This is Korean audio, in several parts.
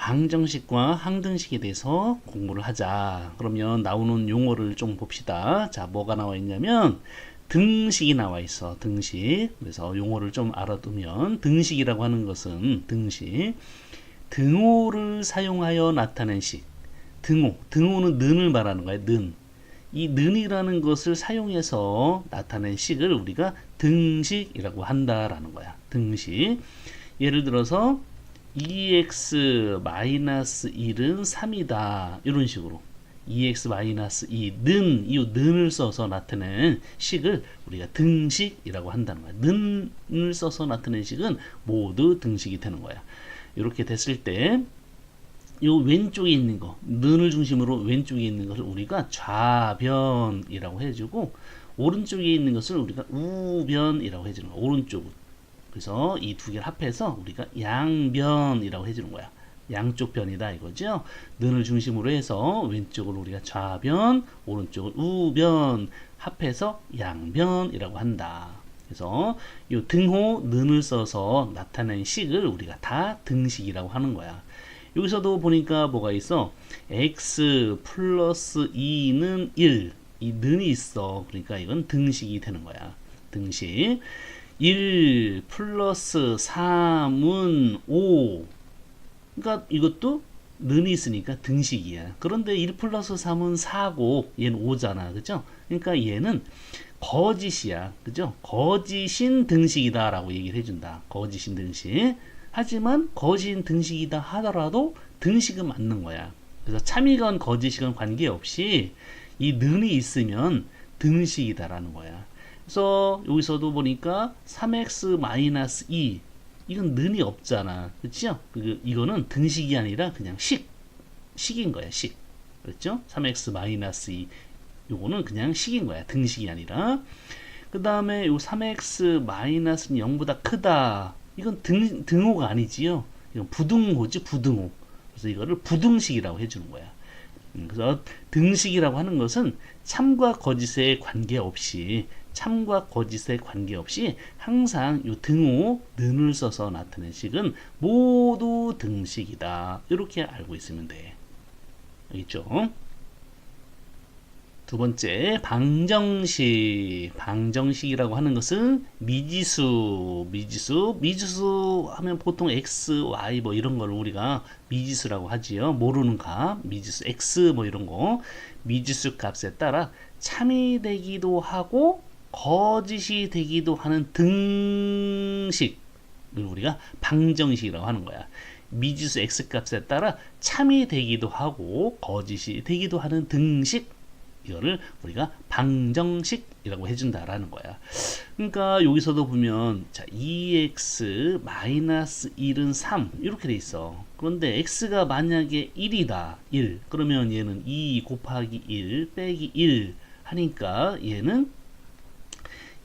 방정식과 항등식에 대해서 공부를 하자. 그러면 나오는 용어를 좀 봅시다. 자, 뭐가 나와 있냐면 등식이 나와 있어. 등식. 그래서 용어를 좀 알아두면 등식이라고 하는 것은 등식. 등호를 사용하여 나타낸 식. 등호. 등호는 는을 말하는 거야. 는. 이 는이라는 것을 사용해서 나타낸 식을 우리가 등식이라고 한다라는 거야. 등식. 예를 들어서 2x-1은 3이다. 이런 식으로 2x-2 는, 이 는을 써서 나타낸 식을 우리가 등식이라고 한다는 거야. 는을 써서 나타낸 식은 모두 등식이 되는 거야. 이렇게 됐을 때 요 왼쪽에 있는 거, 는을 중심으로 왼쪽에 있는 것을 우리가 좌변이라고 해주고, 오른쪽에 있는 것을 우리가 우변이라고 해주는 거야. 오른쪽. 그래서 이 두 개를 합해서 우리가 양변이라고 해주는 거야. 양쪽 변이다 이거죠. 는을 중심으로 해서 왼쪽을 우리가 좌변, 오른쪽을 우변 합해서 양변이라고 한다. 그래서 이 등호 는을 써서 나타낸 식을 우리가 다 등식이라고 하는 거야. 여기서도 보니까 뭐가 있어? x 플러스 2는 1. 이 는이 있어. 그러니까 이건 등식이 되는 거야. 등식. 1 플러스 3은 5. 그러니까 이것도 는이 있으니까 등식이야. 그런데 1 플러스 3은 4고 얘는 5잖아. 그죠? 그러니까 얘는 거짓이야. 그죠? 거짓인 등식이다 라고 얘기를 해준다. 거짓인 등식. 하지만 거짓인 등식이다 하더라도 등식은 맞는 거야. 그래서 참이건 거짓이건 관계없이 이 는이 있으면 등식이다라는 거야. 그래서 여기서도 보니까 3x-2 이건 는이 없잖아. 그렇죠? 이거는 등식이 아니라 그냥 식인 거야. 식. 그렇죠? 3x-2 요거는 그냥 식인 거야. 등식이 아니라. 그 다음에 요 3x-는 0보다 크다. 이건 등호가 아니지요. 이건 부등호지, 부등호. 그래서 이거를 부등식이라고 해주는 거야. 그래서 등식이라고 하는 것은 참과 거짓에 관계없이 항상 이 등호, 는을 써서 나타낸 식은 모두 등식이다. 이렇게 알고 있으면 돼. 알겠죠? 두 번째, 방정식. 방정식이라고 하는 것은 미지수 하면 보통 x, y 뭐 이런 걸 우리가 미지수라고 하지요. 모르는 값, 미지수 x 뭐 이런 거. 미지수 값에 따라 참이 되기도 하고 거짓이 되기도 하는 등식을 우리가 방정식이라고 하는 거야. 미지수 x 값에 따라 참이 되기도 하고 거짓이 되기도 하는 등식, 이거를 우리가 방정식이라고 해준다라는 거야. 그러니까 여기서도 보면 자 2x-1은 3 이렇게 돼 있어. 그런데 x가 만약에 1이다. 1. 그러면 얘는 2 곱하기 1 빼기 1 하니까 얘는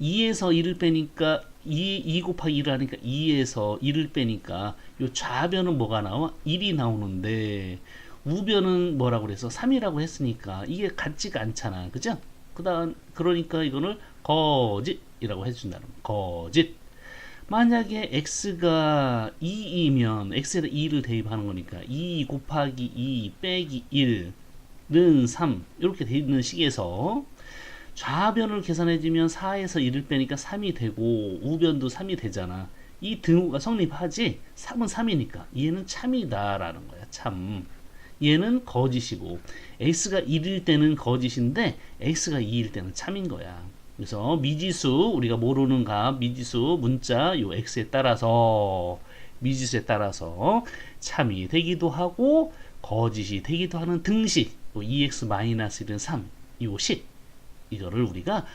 2에서 1을 빼니까 2 곱하기 1을 하니까 2에서 1을 빼니까 요 좌변은 뭐가 나와? 1이 나오는데 우변은 뭐라고 그래서 3이라고 했으니까 이게 같지가 않잖아. 그죠? 그러니까 이거는 거짓이라고 해준다는 거야. 거짓. 만약에 x가 2이면 x에다 2를 대입하는 거니까 2 곱하기 2 빼기 1는 3 이렇게 돼 있는 식에서 좌변을 계산해주면 4에서 1을 빼니까 3이 되고 우변도 3이 되잖아. 이 등호가 성립하지. 3은 3이니까 얘는 참이다 라는 거야. 참. 얘는 거짓이고 x가 1일 때는 거짓인데 x가 2일 때는 참인 거야. 그래서 미지수, 우리가 모르는 값 미지수 문자 요 x에 따라서 미지수에 따라서 참이 되기도 하고 거짓이 되기도 하는 등식 2x-1은 3 요 식, 이거를 우리가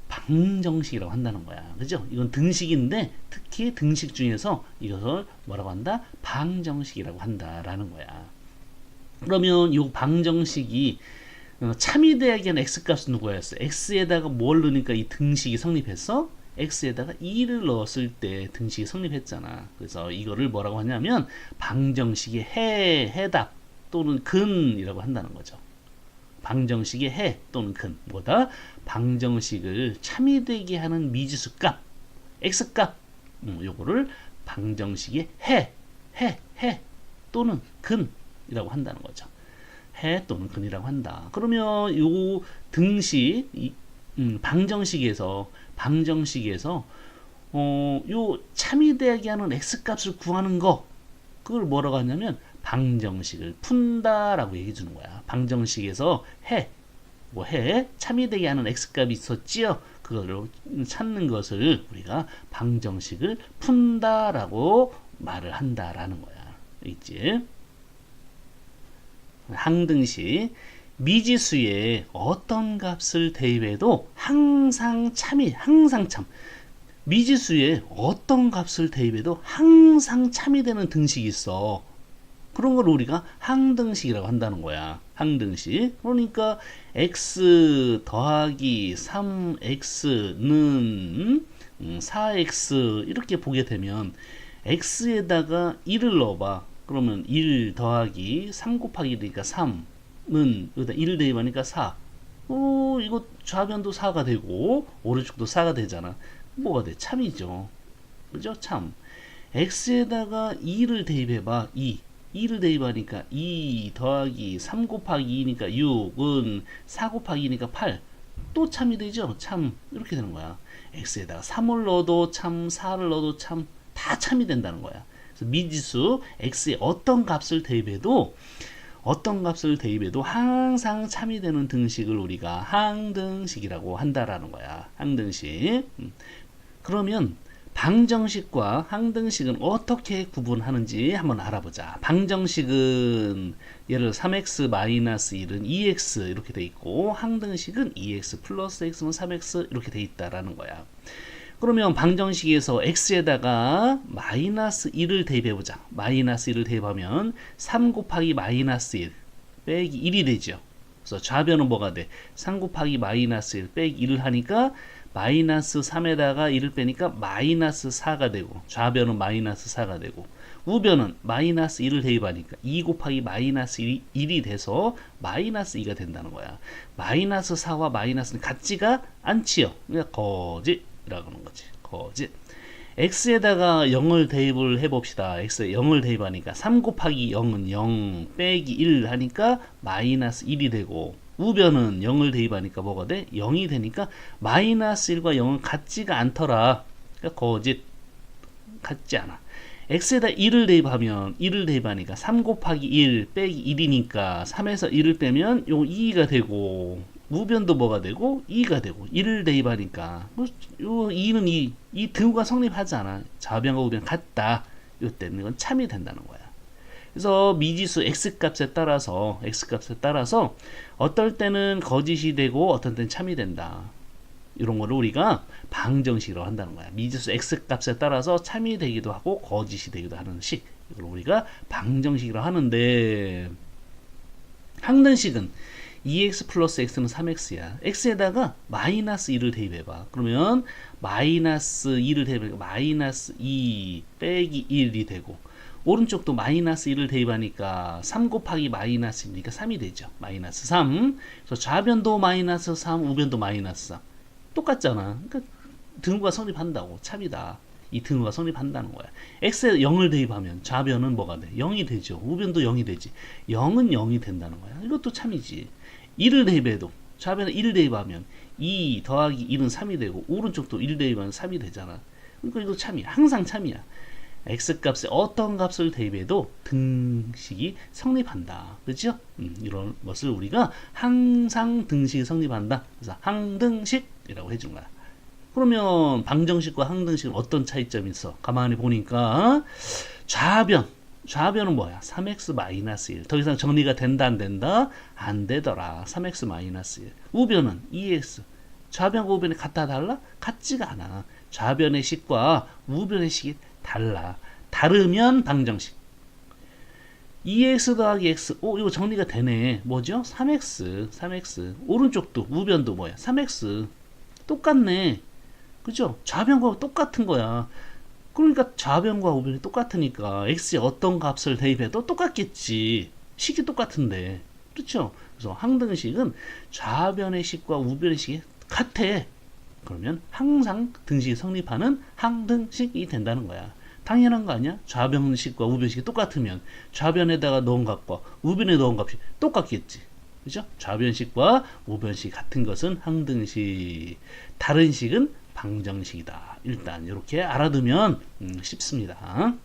방정식이라고 한다는 거야. 그죠? 이건 등식인데 특히 등식 중에서 이것을 뭐라고 한다? 방정식이라고 한다라는 거야. 그러면 이 방정식이 참이 되기 위한 x값은 누구였어? x에다가 뭘 넣으니까 이 등식이 성립했어? x에다가 2를 넣었을 때 등식이 성립했잖아. 그래서 이거를 뭐라고 하냐면 방정식의 해답 또는 근이라고 한다는 거죠. 방정식의 해 또는 근. 뭐다? 방정식을 참이 되게 하는 미지수 값, x값, 요거를 방정식의 해 또는 근이라고 한다는 거죠. 해 또는 근이라고 한다. 그러면 요 등식 방정식에서 요 참이되게 하는 x값을 구하는 거, 그걸 뭐라고 하냐면 방정식을 푼다라고 얘기해 주는 거야. 방정식에서 참이되게 하는 x값이 있었지요. 그거를 찾는 것을 우리가 방정식을 푼다라고 말을 한다라는 거야. 있지? 항등식, 미지수에 어떤 값을 대입해도 항상 참. 미지수에 어떤 값을 대입해도 항상 참이 되는 등식이 있어. 그런 걸 우리가 항등식이라고 한다는 거야. 항등식. 그러니까 x 더하기 3x는 4x 이렇게 보게 되면 x에다가 1을 넣어봐. 그러면 1 더하기 3 곱하기 1이니까 3은 여기다 1 대입하니까 4. 이거 좌변도 4가 되고 오른쪽도 4가 되잖아. 뭐가 돼? 참이죠. 그죠? 참. x에다가 2를 대입해봐. 2를 대입하니까 2 더하기 3 곱하기 2니까 6은 4 곱하기 2니까 8. 또 참이 되죠? 참. 이렇게 되는 거야. x에다가 3을 넣어도 참, 4를 넣어도 참, 다 참이 된다는 거야. 그래서 미지수 x에 어떤 값을 대입해도 항상 참이 되는 등식을 우리가 항등식이라고 한다라는 거야. 항등식. 그러면 방정식과 항등식은 어떻게 구분하는지 한번 알아보자. 방정식은 예를 들어 3x-1은 2x 이렇게 돼 있고, 항등식은 2x 플러스 x는 3x 이렇게 돼 있다라는 거야. 그러면 방정식에서 x에다가 마이너스 1을 대입해보자. 마이너스 1을 대입하면 3 곱하기 마이너스 1 빼기 1이 되죠. 그래서 좌변은 뭐가 돼? 3 곱하기 마이너스 1 빼기 1을 하니까 마이너스 3에다가 1을 빼니까 마이너스 4가 되고, 좌변은 마이너스 4가 되고, 우변은 마이너스 1을 대입하니까 2 곱하기 마이너스 1이 돼서 마이너스 2가 된다는 거야. 마이너스 4와 마이너스는 같지가 않지요. 그러니까 거짓이라고 하는 거지. 거짓. x에다가 0을 대입을 해봅시다. x에 0을 대입하니까 3 곱하기 0은 0 빼기 1 하니까 마이너스 1이 되고, 우변은 0을 대입하니까 뭐가 돼? 0이 되니까 마이너스 1과 0은 같지가 않더라. 그러니까 거짓. 같지 않아. x에다 1을 대입하니까 3 곱하기 1 빼기 1이니까 3에서 1을 빼면 요 2가 되고, 우변도 뭐가 되고 2가 되고, 1을 대입하니까 요 2는 이 등호가 성립하지 않아. 좌변과 우변 같다. 요때는 이건 참이 된다는 거야. 그래서 미지수 x값에 따라서 어떨 때는 거짓이 되고 어떨 때는 참이 된다. 이런 거를 우리가 방정식이라고 한다는 거야. 미지수 x값에 따라서 참이 되기도 하고 거짓이 되기도 하는 식. 이걸 우리가 방정식이라고 하는데, 항등식은 2x 플러스 x는 3x야. x에다가 마이너스 2를 대입해봐. 그러면 마이너스 2를 대입하니까 마이너스 2 빼기 1이 되고, 오른쪽도 마이너스 1을 대입하니까 3 곱하기 마이너스 1이니까 3이 되죠. 마이너스 3. 그래서 좌변도 마이너스 3, 우변도 마이너스 3. 똑같잖아. 그러니까 등호가 성립한다고. 참이다. 이 등호가 성립한다는 거야. x에 0을 대입하면 좌변은 뭐가 돼? 0이 되죠. 우변도 0이 되지. 0은 0이 된다는 거야. 이것도 참이지. 1을 대입해도 좌변에 1을 대입하면 2 더하기 1은 3이 되고, 오른쪽도 1 대입하면 3이 되잖아. 그러니까 이거 참이야. 항상 참이야. x값에 어떤 값을 대입해도 등식이 성립한다. 그렇죠? 이런 것을 우리가 항상 등식이 성립한다. 그래서 항등식이라고 해준 거야. 그러면 방정식과 항등식은 어떤 차이점이 있어? 가만히 보니까 좌변은 뭐야? 3x-1. 더 이상 정리가 된다 안 된다? 안 되더라. 3x-1. 우변은 2x. 좌변과 우변이 같아 달라? 같지가 않아. 좌변의 식과 우변의 식이 달라. 다르면 방정식. 2x 더하기 x. 이거 정리가 되네. 뭐죠? 3x. 오른쪽도 우변도 뭐야? 3x. 똑같네. 그죠? 좌변과 똑같은 거야. 그러니까 좌변과 우변이 똑같으니까 x에 어떤 값을 대입해도 똑같겠지. 식이 똑같은데. 그렇죠? 그래서 항등식은 좌변의 식과 우변의 식이 같아. 그러면 항상 등식이 성립하는 항등식이 된다는 거야. 당연한 거 아니야? 좌변식과 우변식이 똑같으면 좌변에다가 넣은 값과 우변에 넣은 값이 똑같겠지. 그죠? 좌변식과 우변식 같은 것은 항등식, 다른 식은 방정식이다. 일단 이렇게 알아두면 쉽습니다.